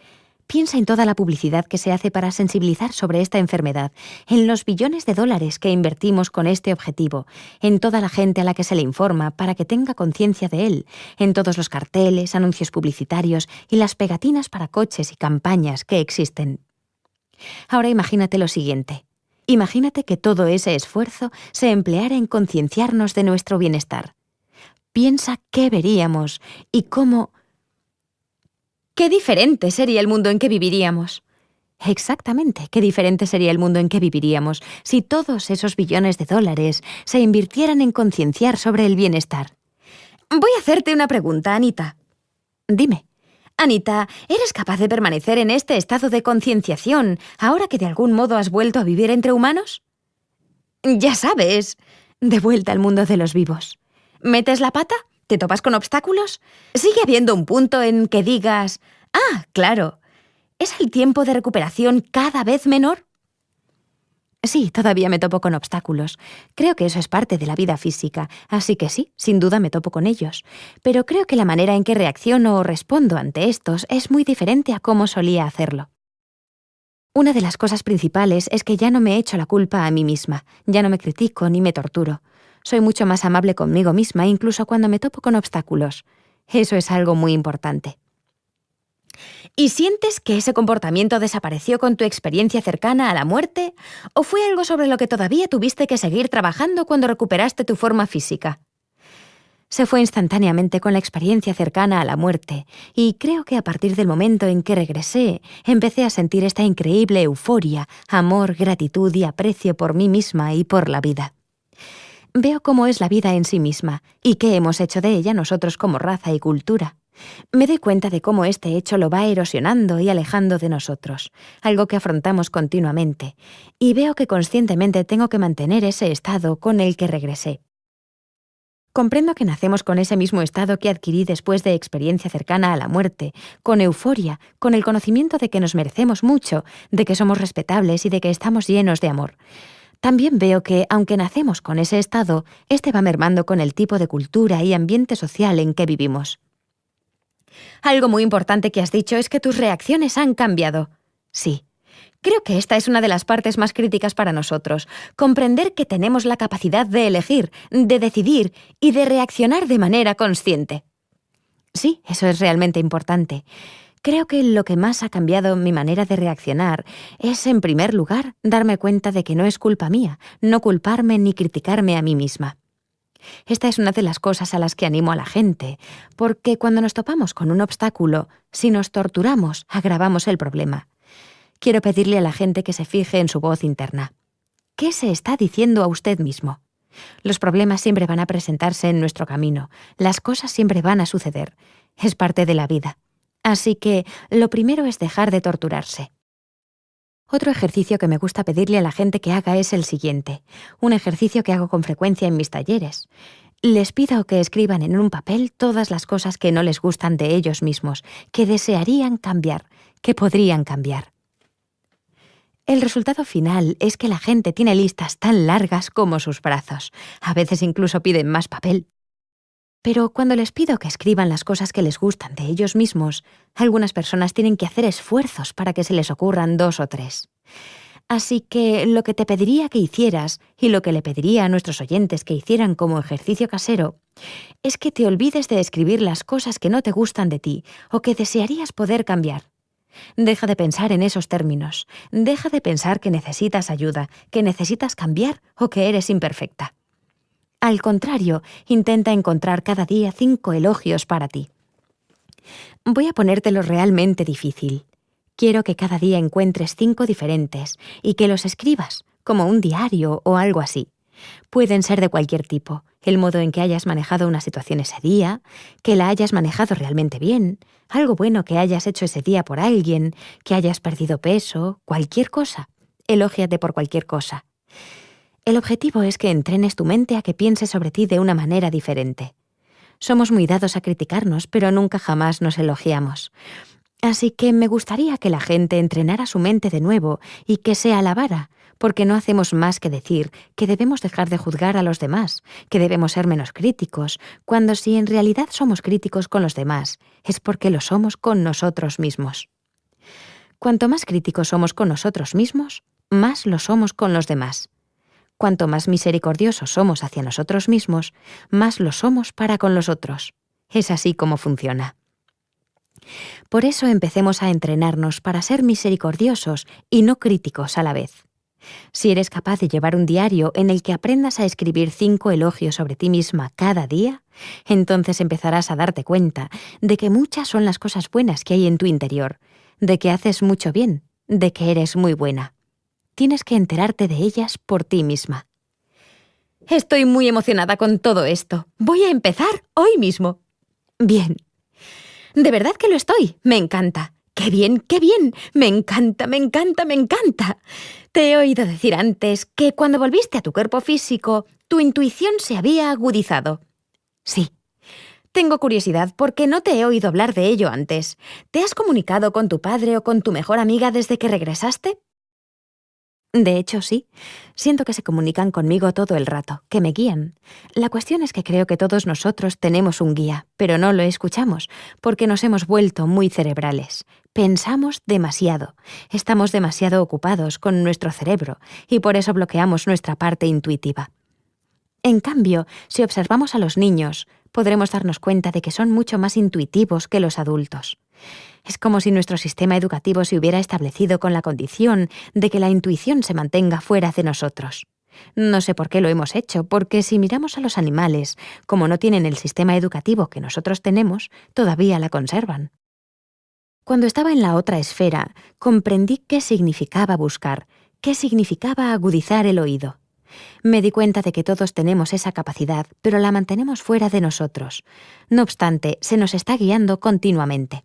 Piensa en toda la publicidad que se hace para sensibilizar sobre esta enfermedad, en los billones de dólares que invertimos con este objetivo, en toda la gente a la que se le informa para que tenga conciencia de él, en todos los carteles, anuncios publicitarios y las pegatinas para coches y campañas que existen. Ahora imagínate lo siguiente. Imagínate que todo ese esfuerzo se empleara en concienciarnos de nuestro bienestar. Piensa qué veríamos y cómo... ¡Qué diferente sería el mundo en que viviríamos! Exactamente, qué diferente sería el mundo en que viviríamos si todos esos billones de dólares se invirtieran en concienciar sobre el bienestar. Voy a hacerte una pregunta, Anita. Dime. Anita, ¿eres capaz de permanecer en este estado de concienciación ahora que de algún modo has vuelto a vivir entre humanos? Ya sabes, de vuelta al mundo de los vivos. ¿Metes la pata? ¿Te topas con obstáculos? ¿Sigue habiendo un punto en que digas, ah, claro, ¿es el tiempo de recuperación cada vez menor? Sí, todavía me topo con obstáculos. Creo que eso es parte de la vida física, así que sí, sin duda me topo con ellos. Pero creo que la manera en que reacciono o respondo ante estos es muy diferente a cómo solía hacerlo. Una de las cosas principales es que ya no me echo la culpa a mí misma, ya no me critico ni me torturo. Soy mucho más amable conmigo misma, incluso cuando me topo con obstáculos. Eso es algo muy importante. ¿Y sientes que ese comportamiento desapareció con tu experiencia cercana a la muerte? ¿O fue algo sobre lo que todavía tuviste que seguir trabajando cuando recuperaste tu forma física? Se fue instantáneamente con la experiencia cercana a la muerte, y creo que a partir del momento en que regresé, empecé a sentir esta increíble euforia, amor, gratitud y aprecio por mí misma y por la vida. Veo cómo es la vida en sí misma y qué hemos hecho de ella nosotros como raza y cultura. Me doy cuenta de cómo este hecho lo va erosionando y alejando de nosotros, algo que afrontamos continuamente, y veo que conscientemente tengo que mantener ese estado con el que regresé. Comprendo que nacemos con ese mismo estado que adquirí después de experiencia cercana a la muerte, con euforia, con el conocimiento de que nos merecemos mucho, de que somos respetables y de que estamos llenos de amor. También veo que, aunque nacemos con ese estado, este va mermando con el tipo de cultura y ambiente social en que vivimos. Algo muy importante que has dicho es que tus reacciones han cambiado. Sí. Creo que esta es una de las partes más críticas para nosotros, comprender que tenemos la capacidad de elegir, de decidir y de reaccionar de manera consciente. Sí, eso es realmente importante. Creo que lo que más ha cambiado mi manera de reaccionar es, en primer lugar, darme cuenta de que no es culpa mía, no culparme ni criticarme a mí misma. Esta es una de las cosas a las que animo a la gente, porque cuando nos topamos con un obstáculo, si nos torturamos, agravamos el problema. Quiero pedirle a la gente que se fije en su voz interna. ¿Qué se está diciendo a usted mismo? Los problemas siempre van a presentarse en nuestro camino, las cosas siempre van a suceder. Es parte de la vida. Así que lo primero es dejar de torturarse. Otro ejercicio que me gusta pedirle a la gente que haga es el siguiente, un ejercicio que hago con frecuencia en mis talleres. Les pido que escriban en un papel todas las cosas que no les gustan de ellos mismos, que desearían cambiar, que podrían cambiar. El resultado final es que la gente tiene listas tan largas como sus brazos. A veces incluso piden más papel. Pero cuando les pido que escriban las cosas que les gustan de ellos mismos, algunas personas tienen que hacer esfuerzos para que se les ocurran 2 o 3. Así que lo que te pediría que hicieras, y lo que le pediría a nuestros oyentes que hicieran como ejercicio casero, es que te olvides de escribir las cosas que no te gustan de ti o que desearías poder cambiar. Deja de pensar en esos términos. Deja de pensar que necesitas ayuda, que necesitas cambiar o que eres imperfecta. Al contrario, intenta encontrar cada día 5 elogios para ti. Voy a ponértelo realmente difícil. Quiero que cada día encuentres 5 diferentes y que los escribas, como un diario o algo así. Pueden ser de cualquier tipo, el modo en que hayas manejado una situación ese día, que la hayas manejado realmente bien, algo bueno que hayas hecho ese día por alguien, que hayas perdido peso, cualquier cosa. Elógiate por cualquier cosa. El objetivo es que entrenes tu mente a que piense sobre ti de una manera diferente. Somos muy dados a criticarnos, pero nunca jamás nos elogiamos. Así que me gustaría que la gente entrenara su mente de nuevo y que se alabara, porque no hacemos más que decir que debemos dejar de juzgar a los demás, que debemos ser menos críticos, cuando si en realidad somos críticos con los demás, es porque lo somos con nosotros mismos. Cuanto más críticos somos con nosotros mismos, más lo somos con los demás. Cuanto más misericordiosos somos hacia nosotros mismos, más lo somos para con los otros. Es así como funciona. Por eso empecemos a entrenarnos para ser misericordiosos y no críticos a la vez. Si eres capaz de llevar un diario en el que aprendas a escribir 5 elogios sobre ti misma cada día, entonces empezarás a darte cuenta de que muchas son las cosas buenas que hay en tu interior, de que haces mucho bien, de que eres muy buena. Tienes que enterarte de ellas por ti misma. Estoy muy emocionada con todo esto. Voy a empezar hoy mismo. Bien. De verdad que lo estoy. Me encanta. ¡Qué bien, qué bien! Me encanta, me encanta, me encanta. Te he oído decir antes que cuando volviste a tu cuerpo físico, tu intuición se había agudizado. Sí. Tengo curiosidad porque no te he oído hablar de ello antes. ¿Te has comunicado con tu padre o con tu mejor amiga desde que regresaste? De hecho, sí. Siento que se comunican conmigo todo el rato, que me guían. La cuestión es que creo que todos nosotros tenemos un guía, pero no lo escuchamos, porque nos hemos vuelto muy cerebrales. Pensamos demasiado. Estamos demasiado ocupados con nuestro cerebro, y por eso bloqueamos nuestra parte intuitiva. En cambio, si observamos a los niños, podremos darnos cuenta de que son mucho más intuitivos que los adultos. Es como si nuestro sistema educativo se hubiera establecido con la condición de que la intuición se mantenga fuera de nosotros. No sé por qué lo hemos hecho, porque si miramos a los animales, como no tienen el sistema educativo que nosotros tenemos, todavía la conservan. Cuando estaba en la otra esfera, comprendí qué significaba buscar, qué significaba agudizar el oído. Me di cuenta de que todos tenemos esa capacidad, pero la mantenemos fuera de nosotros. No obstante, se nos está guiando continuamente.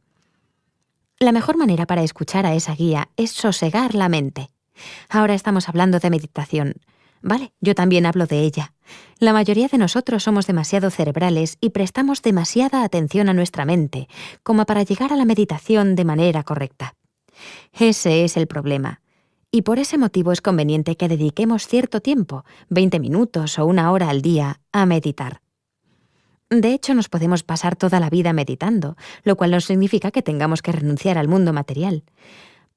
La mejor manera para escuchar a esa guía es sosegar la mente. Ahora estamos hablando de meditación. Vale, yo también hablo de ella. La mayoría de nosotros somos demasiado cerebrales y prestamos demasiada atención a nuestra mente, como para llegar a la meditación de manera correcta. Ese es el problema. Y por ese motivo es conveniente que dediquemos cierto tiempo, 20 minutos o 1 hora al día, a meditar. De hecho, nos podemos pasar toda la vida meditando, lo cual no significa que tengamos que renunciar al mundo material.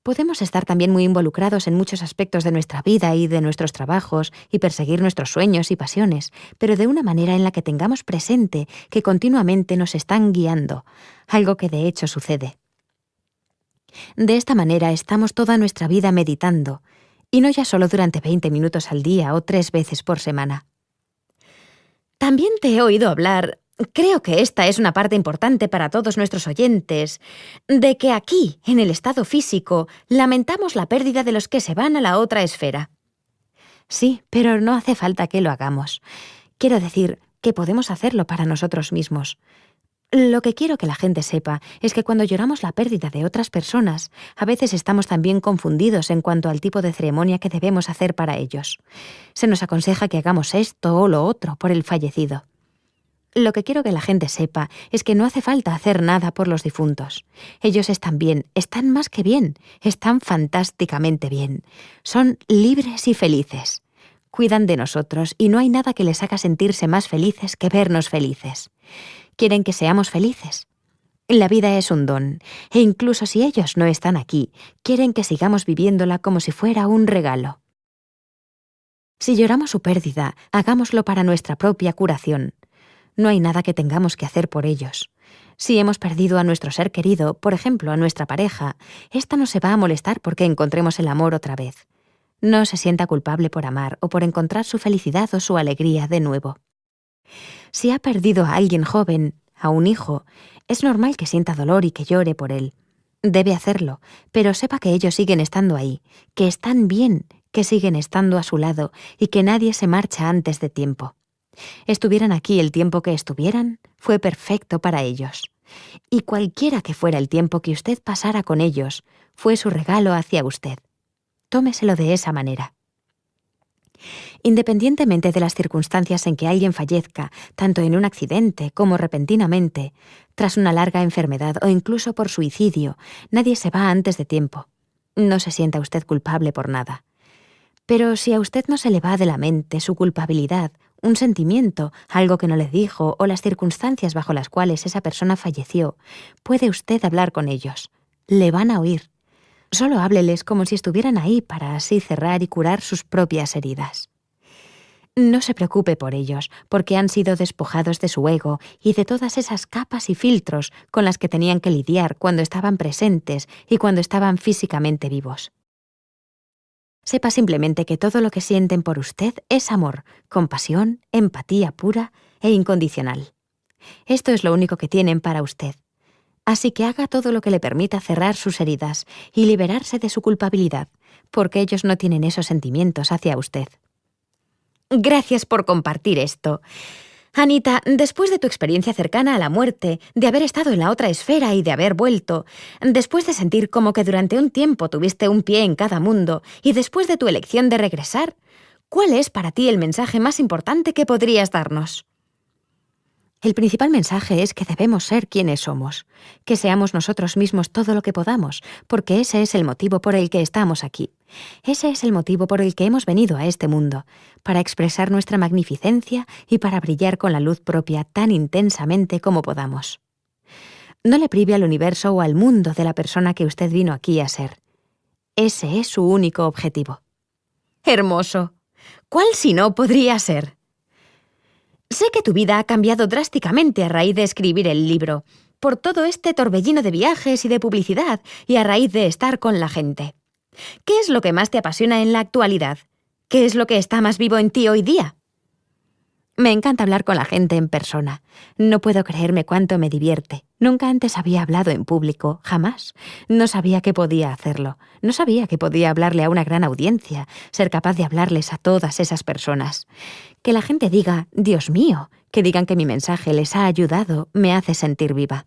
Podemos estar también muy involucrados en muchos aspectos de nuestra vida y de nuestros trabajos y perseguir nuestros sueños y pasiones, pero de una manera en la que tengamos presente que continuamente nos están guiando, algo que de hecho sucede. De esta manera estamos toda nuestra vida meditando, y no ya solo durante 20 minutos al día o 3 veces por semana. También te he oído hablar, creo que esta es una parte importante para todos nuestros oyentes, de que aquí, en el estado físico, lamentamos la pérdida de los que se van a la otra esfera. Sí, pero no hace falta que lo hagamos. Quiero decir que podemos hacerlo para nosotros mismos. Lo que quiero que la gente sepa es que cuando lloramos la pérdida de otras personas, a veces estamos también confundidos en cuanto al tipo de ceremonia que debemos hacer para ellos. Se nos aconseja que hagamos esto o lo otro por el fallecido. Lo que quiero que la gente sepa es que no hace falta hacer nada por los difuntos. Ellos están bien, están más que bien, están fantásticamente bien. Son libres y felices. Cuidan de nosotros y no hay nada que les haga sentirse más felices que vernos felices. Quieren que seamos felices. La vida es un don, e incluso si ellos no están aquí, quieren que sigamos viviéndola como si fuera un regalo. Si lloramos su pérdida, hagámoslo para nuestra propia curación. No hay nada que tengamos que hacer por ellos. Si hemos perdido a nuestro ser querido, por ejemplo, a nuestra pareja, ésta no se va a molestar porque encontremos el amor otra vez. No se sienta culpable por amar o por encontrar su felicidad o su alegría de nuevo. Si ha perdido a alguien joven, a un hijo, es normal que sienta dolor y que llore por él. Debe hacerlo, pero sepa que ellos siguen estando ahí, que están bien, que siguen estando a su lado y que nadie se marcha antes de tiempo. Estuvieran aquí el tiempo que estuvieran, fue perfecto para ellos. Y cualquiera que fuera el tiempo que usted pasara con ellos, fue su regalo hacia usted. Tómeselo de esa manera. Independientemente de las circunstancias en que alguien fallezca, tanto en un accidente como repentinamente, tras una larga enfermedad o incluso por suicidio, nadie se va antes de tiempo. No se sienta usted culpable por nada. Pero si a usted no se le va de la mente su culpabilidad, un sentimiento, algo que no le dijo o las circunstancias bajo las cuales esa persona falleció, puede usted hablar con ellos. Le van a oír. Solo hábleles como si estuvieran ahí para así cerrar y curar sus propias heridas. No se preocupe por ellos, porque han sido despojados de su ego y de todas esas capas y filtros con las que tenían que lidiar cuando estaban presentes y cuando estaban físicamente vivos. Sepa simplemente que todo lo que sienten por usted es amor, compasión, empatía pura e incondicional. Esto es lo único que tienen para usted. Así que haga todo lo que le permita cerrar sus heridas y liberarse de su culpabilidad, porque ellos no tienen esos sentimientos hacia usted. Gracias por compartir esto. Anita, después de tu experiencia cercana a la muerte, de haber estado en la otra esfera y de haber vuelto, después de sentir como que durante un tiempo tuviste un pie en cada mundo y después de tu elección de regresar, ¿cuál es para ti el mensaje más importante que podrías darnos? El principal mensaje es que debemos ser quienes somos, que seamos nosotros mismos todo lo que podamos, porque ese es el motivo por el que estamos aquí. Ese es el motivo por el que hemos venido a este mundo, para expresar nuestra magnificencia y para brillar con la luz propia tan intensamente como podamos. No le prive al universo o al mundo de la persona que usted vino aquí a ser. Ese es su único objetivo. ¡Hermoso! ¿Cuál si no podría ser? Sé que tu vida ha cambiado drásticamente a raíz de escribir el libro, por todo este torbellino de viajes y de publicidad y a raíz de estar con la gente. ¿Qué es lo que más te apasiona en la actualidad? ¿Qué es lo que está más vivo en ti hoy día? Me encanta hablar con la gente en persona. No puedo creerme cuánto me divierte. Nunca antes había hablado en público, jamás. No sabía que podía hacerlo. No sabía que podía hablarle a una gran audiencia, ser capaz de hablarles a todas esas personas. Que la gente diga, Dios mío, que digan que mi mensaje les ha ayudado, me hace sentir viva.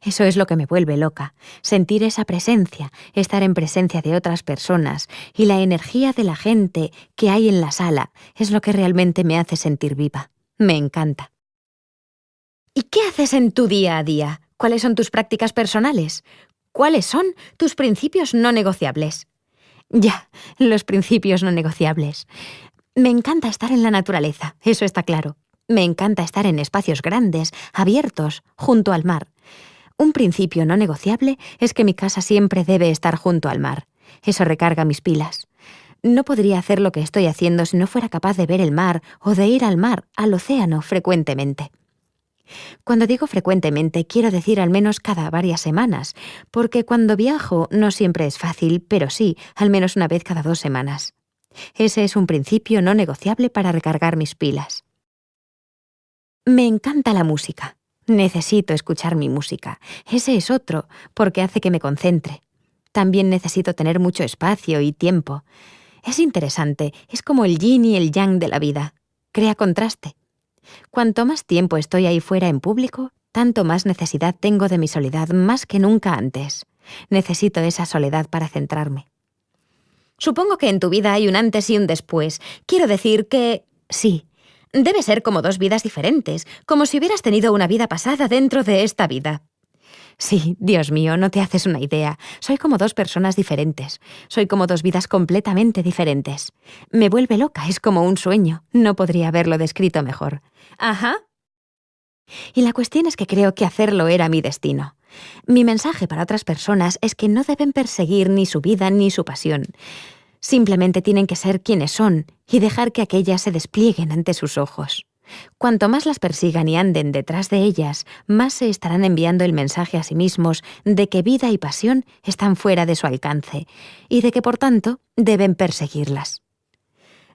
Eso es lo que me vuelve loca, sentir esa presencia, estar en presencia de otras personas y la energía de la gente que hay en la sala es lo que realmente me hace sentir viva. Me encanta. ¿Y qué haces en tu día a día? ¿Cuáles son tus prácticas personales? ¿Cuáles son tus principios no negociables? Ya, los principios no negociables. Me encanta estar en la naturaleza, eso está claro. Me encanta estar en espacios grandes, abiertos, junto al mar. Un principio no negociable es que mi casa siempre debe estar junto al mar. Eso recarga mis pilas. No podría hacer lo que estoy haciendo si no fuera capaz de ver el mar o de ir al mar, al océano, frecuentemente. Cuando digo frecuentemente, quiero decir al menos cada varias semanas, porque cuando viajo no siempre es fácil, pero sí, al menos una vez cada 2 semanas. Ese es un principio no negociable para recargar mis pilas. Me encanta la música. Necesito escuchar mi música. Ese es otro, porque hace que me concentre. También necesito tener mucho espacio y tiempo. Es interesante, es como el yin y el yang de la vida. Crea contraste. Cuanto más tiempo estoy ahí fuera en público, tanto más necesidad tengo de mi soledad, más que nunca antes. Necesito esa soledad para centrarme. Supongo que en tu vida hay un antes y un después. Quiero decir que... sí. Debe ser como 2 vidas diferentes, como si hubieras tenido una vida pasada dentro de esta vida. Sí, Dios mío, no te haces una idea. Soy como 2 personas diferentes. Soy como 2 vidas completamente diferentes. Me vuelve loca, es como un sueño. No podría haberlo descrito mejor. Ajá. Y la cuestión es que creo que hacerlo era mi destino. Mi mensaje para otras personas es que no deben perseguir ni su vida ni su pasión. Simplemente tienen que ser quienes son y dejar que aquellas se desplieguen ante sus ojos. Cuanto más las persigan y anden detrás de ellas, más se estarán enviando el mensaje a sí mismos de que vida y pasión están fuera de su alcance y de que, por tanto, deben perseguirlas.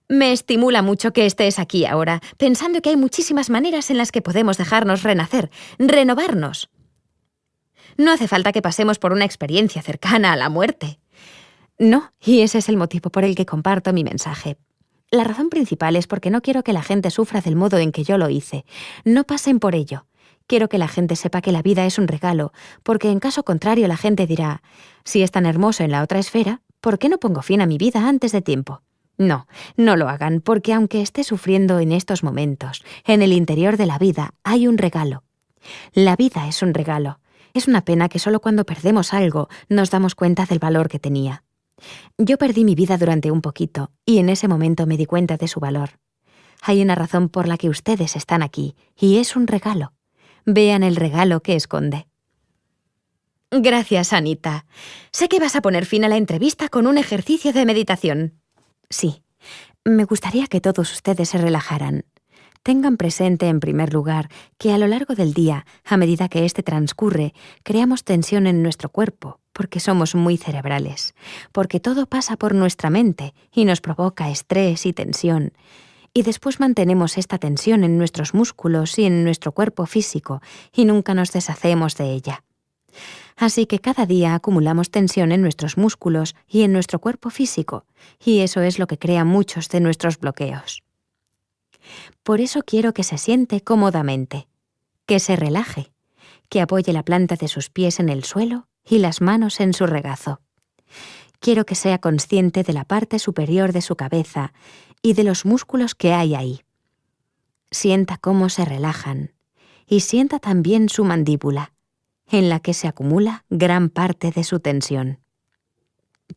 Me estimula mucho que estés aquí ahora, pensando que hay muchísimas maneras en las que podemos dejarnos renacer, renovarnos. No hace falta que pasemos por una experiencia cercana a la muerte. No, y ese es el motivo por el que comparto mi mensaje. La razón principal es porque no quiero que la gente sufra del modo en que yo lo hice. No pasen por ello. Quiero que la gente sepa que la vida es un regalo, porque en caso contrario la gente dirá, si es tan hermoso en la otra esfera, ¿por qué no pongo fin a mi vida antes de tiempo? No, no lo hagan, porque aunque esté sufriendo en estos momentos, en el interior de la vida hay un regalo. La vida es un regalo. Es una pena que solo cuando perdemos algo nos damos cuenta del valor que tenía. Yo perdí mi vida durante un poquito, y en ese momento me di cuenta de su valor. Hay una razón por la que ustedes están aquí, y es un regalo. Vean el regalo que esconde. Gracias, Anita. Sé que vas a poner fin a la entrevista con un ejercicio de meditación. Sí, me gustaría que todos ustedes se relajaran. Tengan presente, en primer lugar, que a lo largo del día, a medida que éste transcurre, creamos tensión en nuestro cuerpo, porque somos muy cerebrales, porque todo pasa por nuestra mente y nos provoca estrés y tensión. Y después mantenemos esta tensión en nuestros músculos y en nuestro cuerpo físico, y nunca nos deshacemos de ella. Así que cada día acumulamos tensión en nuestros músculos y en nuestro cuerpo físico, y eso es lo que crea muchos de nuestros bloqueos. Por eso quiero que se siente cómodamente, que se relaje, que apoye la planta de sus pies en el suelo y las manos en su regazo. Quiero que sea consciente de la parte superior de su cabeza y de los músculos que hay ahí. Sienta cómo se relajan y sienta también su mandíbula, en la que se acumula gran parte de su tensión.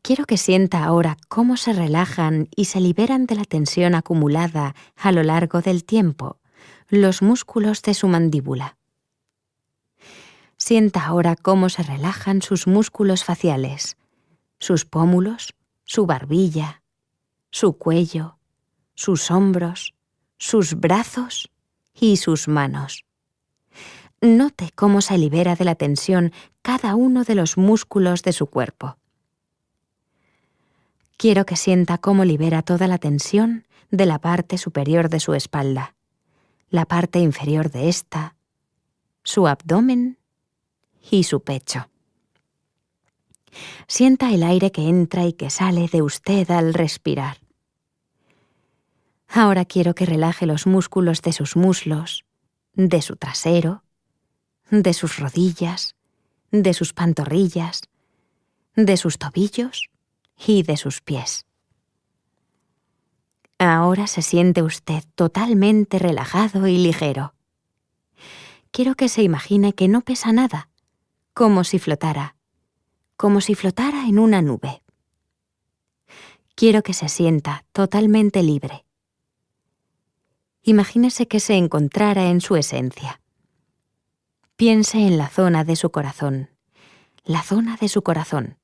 Quiero que sienta ahora cómo se relajan y se liberan de la tensión acumulada a lo largo del tiempo, los músculos de su mandíbula. Sienta ahora cómo se relajan sus músculos faciales, sus pómulos, su barbilla, su cuello, sus hombros, sus brazos y sus manos. Note cómo se libera de la tensión cada uno de los músculos de su cuerpo. Quiero que sienta cómo libera toda la tensión de la parte superior de su espalda, la parte inferior de esta, su abdomen y su pecho. Sienta el aire que entra y que sale de usted al respirar. Ahora quiero que relaje los músculos de sus muslos, de su trasero, de sus rodillas, de sus pantorrillas, de sus tobillos y de sus pies. Ahora se siente usted totalmente relajado y ligero. Quiero que se imagine que no pesa nada, como si flotara en una nube. Quiero que se sienta totalmente libre. Imagínese que se encontrara en su esencia. Piense en la zona de su corazón, la zona de su corazón.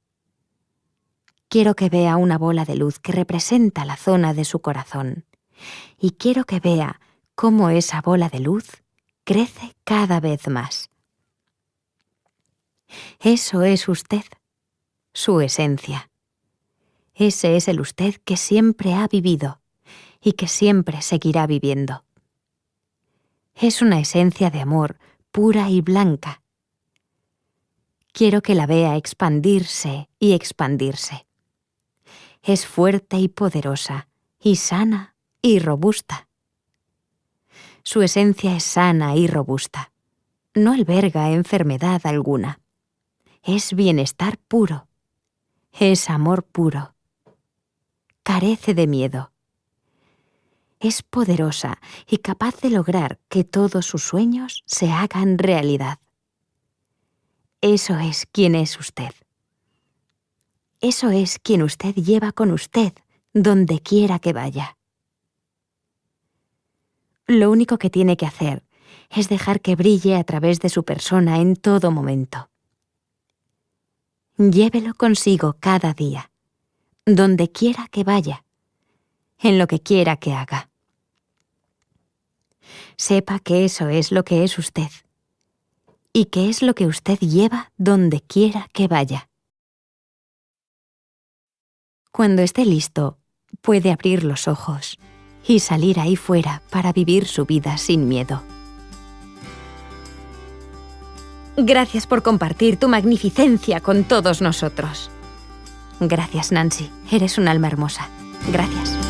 Quiero que vea una bola de luz que representa la zona de su corazón. Y quiero que vea cómo esa bola de luz crece cada vez más. Eso es usted, su esencia. Ese es el usted que siempre ha vivido y que siempre seguirá viviendo. Es una esencia de amor pura y blanca. Quiero que la vea expandirse y expandirse. Es fuerte y poderosa, y sana y robusta. Su esencia es sana y robusta. No alberga enfermedad alguna. Es bienestar puro. Es amor puro. Carece de miedo. Es poderosa y capaz de lograr que todos sus sueños se hagan realidad. Eso es quien es usted. Eso es quien usted lleva con usted, donde quiera que vaya. Lo único que tiene que hacer es dejar que brille a través de su persona en todo momento. Llévelo consigo cada día, donde quiera que vaya, en lo que quiera que haga. Sepa que eso es lo que es usted, y que es lo que usted lleva donde quiera que vaya. Cuando esté listo, puede abrir los ojos y salir ahí fuera para vivir su vida sin miedo. Gracias por compartir tu magnificencia con todos nosotros. Gracias, Nancy. Eres un alma hermosa. Gracias.